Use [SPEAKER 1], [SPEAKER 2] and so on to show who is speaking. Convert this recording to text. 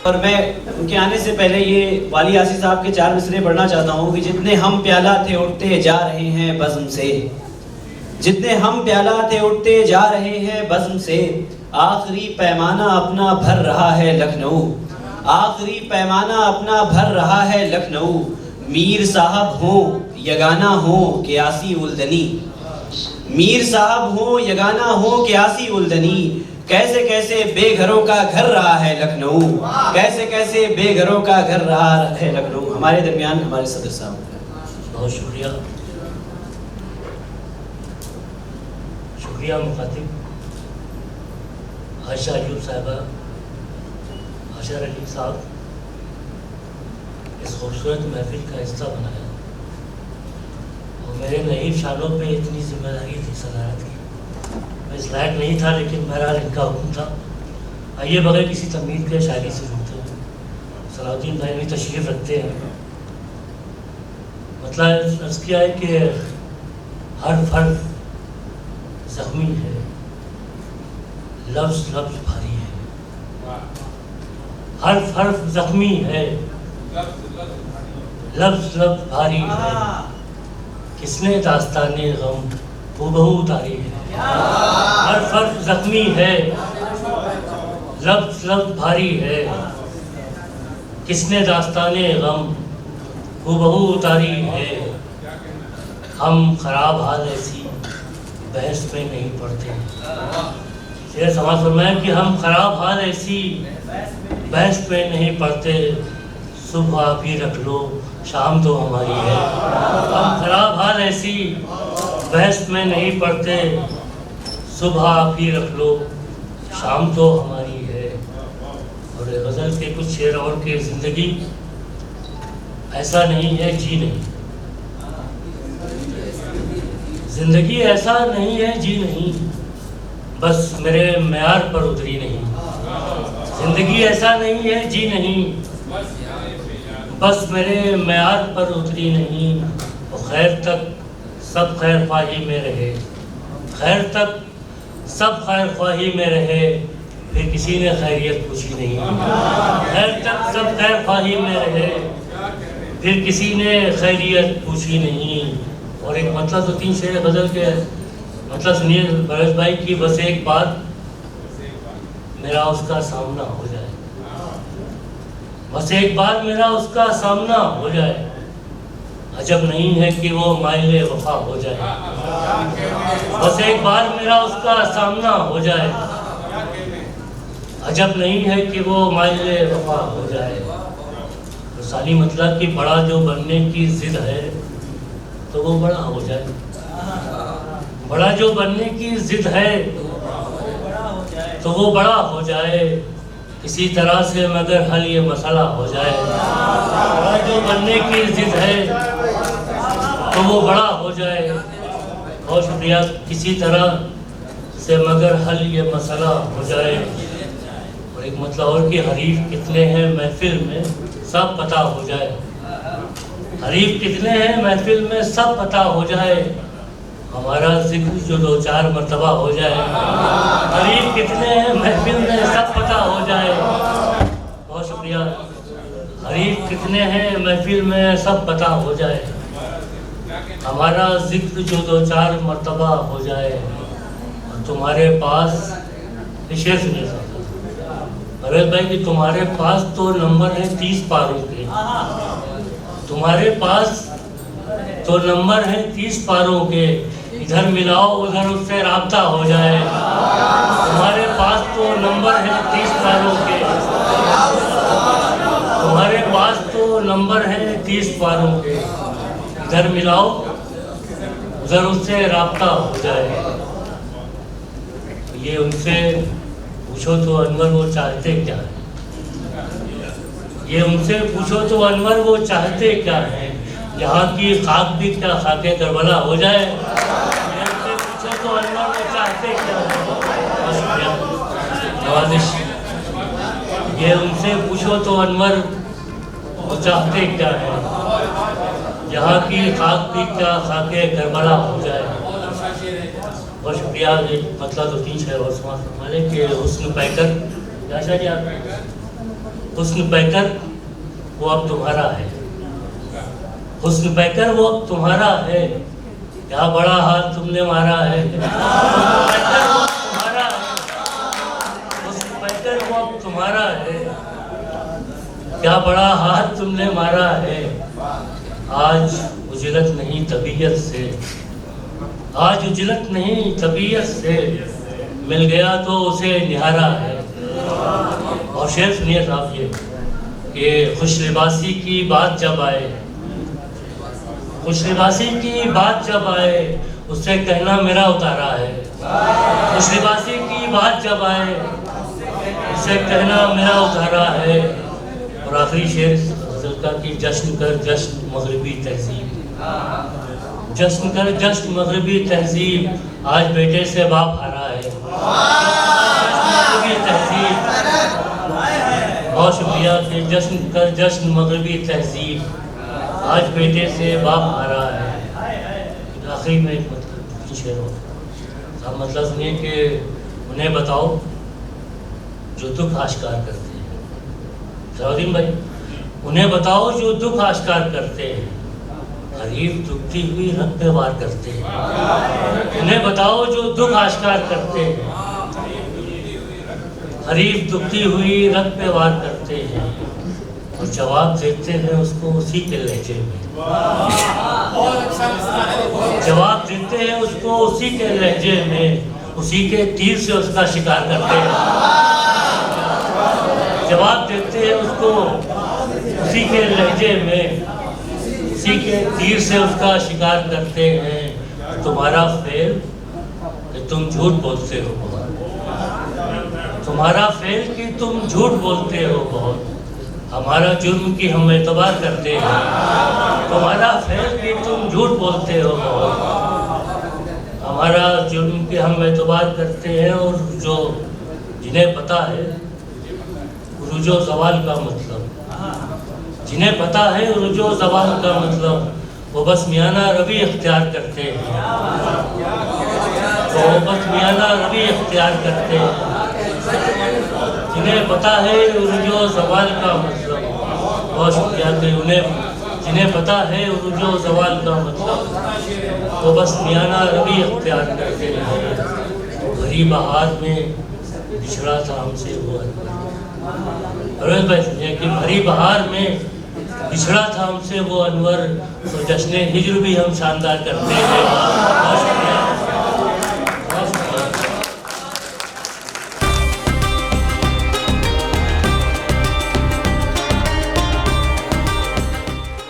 [SPEAKER 1] और मैं उनके आने से पहले ये वाली आसिफ साहब के 4 मिसरे पढ़ना चाहता हूँ कि जितने हम प्याला थे उठते जा रहे हैं बज़्म से, जितने हम प्याला थे उठते जा रहे हैं बज़्म से, आखिरी पैमाना अपना भर रहा है लखनऊ, आखिरी पैमाना अपना भर रहा है लखनऊ। मीर साहब हो यगाना हो क्यासी उल्दनी, मीर साहब हो यगाना हो क्यासी उल्दनी, कैसे कैसे बेघरों का घर रहा है लखनऊ, कैसे कैसे बेघरों का घर रहा है लखनऊ। हमारे दरमियान हमारे सदर साहब।
[SPEAKER 2] बहुत शुक्रिया, शुक्रिया मुखातिब आयशा अयूब साहिबा, आशा अली साहब, इस खूबसूरत महफिल का हिस्सा बनाया और मेरे नईब शानों पे इतनी जिम्मेदारी थी सदारत की। मैं इस लायक नहीं था, लेकिन बहरहाल इनका हुक्म था। आइए बगैर किसी तमीज़ के शायरी से जुड़ते हैं। सलाउद्दीन भाई भी तशरीफ़ रखते हैं। मतलब अर्ज़ किया है कि हर फर्द ज़ख्मी है, लफ्ज़ लफ्ज़ भारी है, हर फर्द ज़ख्मी है, लफ्ज़ लफ्ज़ भारी है, किसने दास्ताने गम हूबहू उतारी है। हर फर्द ज़ख्मी है, लफ्ज़ लफ्ज़ भारी है, किसने दास्ताने गम हूबहू उतारी है। हम खराब हाल ऐसी बहस में नहीं पड़ते। शेर समाज फरमाया कि हम खराब हाल ऐसी बहस में नहीं पड़ते, सुबह भी रख लो शाम तो हमारी है। हम खराब हाल ऐसी बहस में नहीं पड़ते, सुबह भी रख लो शाम तो हमारी है। और गज़ल के कुछ शेर और के ज़िंदगी ऐसा नहीं है जी नहीं, ज़िंदगी ऐसा नहीं है जी नहीं, बस मेरे मेयार पर उतरी नहीं। ज़िंदगी ऐसा नहीं है जी नहीं, बस मेरे मेयार पर उतरी नहीं। और खैर तक सब खैर ख्वाही में रहे, खैर तक सब खैर ख्वाही में रहे, फिर किसी ने खैरियत पूछी नहीं। खैर तक सब खैर ख्वाही में रहे, फिर किसी ने खैरियत पूछी नहीं। और एक मतलब तो 3 शेर गज़ल के मतलब सुनिए बरस भाई की, बस एक बात मेरा उसका सामना हो जाए, बस एक बार मेरा उसका सामना हो जाए, अजब नहीं है कि वो माइले वफा हो जाए। बस एक बार मेरा उसका सामना हो जाए, अजब नहीं है कि वो माइले वफा हो जाए। तो साली मतलब कि बड़ा जो बनने की जिद है तो वो बड़ा हो जाए, बड़ा जो बनने की जिद है तो वो बड़ा हो जाए, किसी तरह से मगर हल ये मसला हो जाए। बड़ा जो बनने की जिद है तो वो बड़ा हो जाए। बहुत शुक्रिया, किसी तरह से मगर हल ये मसला हो जाए। और एक मतलब और कि हरीफ कितने हैं महफिल में सब पता हो जाए, हरीफ कितने हैं महफिल में सब पता हो जाए, हमारा जिक्र जो 2-4 मरतबा हो जाए। हरीफ कितने हैं महफिल में सब पता हो जाए। बहुत शुक्रिया, हरीफ कितने हैं महफिल में सब पता हो जाए, हमारा जिक्र जो 2-4 मरतबा हो जाए। और तुम्हारे पास शेर सुनिए भरत भाई कि तुम्हारे पास तो नंबर है 30 पारों के, तुम्हारे पास तो नंबर है 30 पारों के, इधर मिलाओ उधर उससे राब्ता हो जाए। तुम्हारे पास तो नंबर है 30 पारों के, तुम्हारे पास तो नंबर है 30 पारों के, इधर मिलाओ उधर उससे राब्ता हो जाए। ये उनसे पूछो तो अनवर वो चाहते क्या है, ये उनसे पूछो तो अनवर वो चाहते क्या है, यहाँ की खाक भी क्या खाके करबला हो जाए। ये उनसे पूछो तो अनवर वो चाहते क्या है, नवाजिश। ये उनसे पूछो तो अनवर वो चाहते क्या है, यहाँ की खाक भी क्या खाके करबला हो जाए। बहुत शुक्रिया। मतलब 2-3 शेर और समाज फरमाने के हुस्न पैकर। आशा जी आप हुस्न पैकर वो अब तुम्हारा है, हुस्न पैकर वो अब तुम्हारा है, क्या बड़ा हाथ तुमने मारा है। हुस्न पैकर वो अब तुम्हारा है, क्या बड़ा हाथ तुमने मारा है। आज उजलत नहीं तबीयत से, आज उजलत नहीं तबीयत से, मिल गया तो उसे निहारा है। और शेर सुनिए साहब ये खुश लिबासी की बात जब आए, खुश लिबासी की बात जब आए, उससे कहना मेरा उतारा है। खुश लिबासी की बात जब आए, उससे कहना मेरा उतारा है। और आखिरी शेर का कि जश्न कर जश्न मगरबी तहजीब, जश्न कर जश्न मगरबी तहजीब, आज बेटे से बाप हारा है। मगरबी तहजीब, बहुत शुक्रिया कि जश्न कर जश्न मगरबी तहजीब, आज बेटे से बाप हारा है। आखिरी में एक मतलब शेर हो साहब, मतलब सुनिए कि उन्हें बताओ जो दुख आश्कार करते हैं। सलाउद्दीन भाई, उन्हें बताओ जो दुख आश्कार करते हैं, हरीफ दुखती हुई रंग पे वार करते हैं। उन्हें बताओ जो दुख आश्कार करते हैं, हरीफ दुखती हुई रंग पे वार करते हैं, और जवाब देते हैं उसको उसी के लहजे में। जवाब देते हैं उसको उसी के लहजे में, उसी के तीर से उसका शिकार करते हैं। जवाब देते हैं उसको उसी के लहजे में, उसी के तीर से उसका शिकार करते हैं। तुम्हारा फेल कि तुम झूठ बोलते हो बहुत, तुम्हारा फेल कि तुम झूठ बोलते हो बहुत, हमारा जुर्म की हम एतबार करते हैं। तुम्हारा फेल कि तुम झूठ बोलते हो बहुत, हमारा जुर्म की हम एतबार करते हैं। और जो जिन्हें पता है रुजो जवाल का मतलब, जिन्हें पता है रुजो जवाल का मतलब, वो बस मियाना रवि इख्तियार करते हैं, वो बस मियाना रवि इख्तियार करते हैं। जिन्हें पता है रुजो जवाल का मतलब, बहुत शुक्रिया कि उन्हें जिन्हें पता है रुजो जवाल का मतलब, वो बस मियाना रवि इख्तियार करते हैं। भरी बहार में बिछड़ा था हमसे वो अनवर, भाई सुनिए कि भरी बहार में बिछड़ा था हमसे वो अनवर, तो जश्न हिज्र भी हम शानदार करते हैं।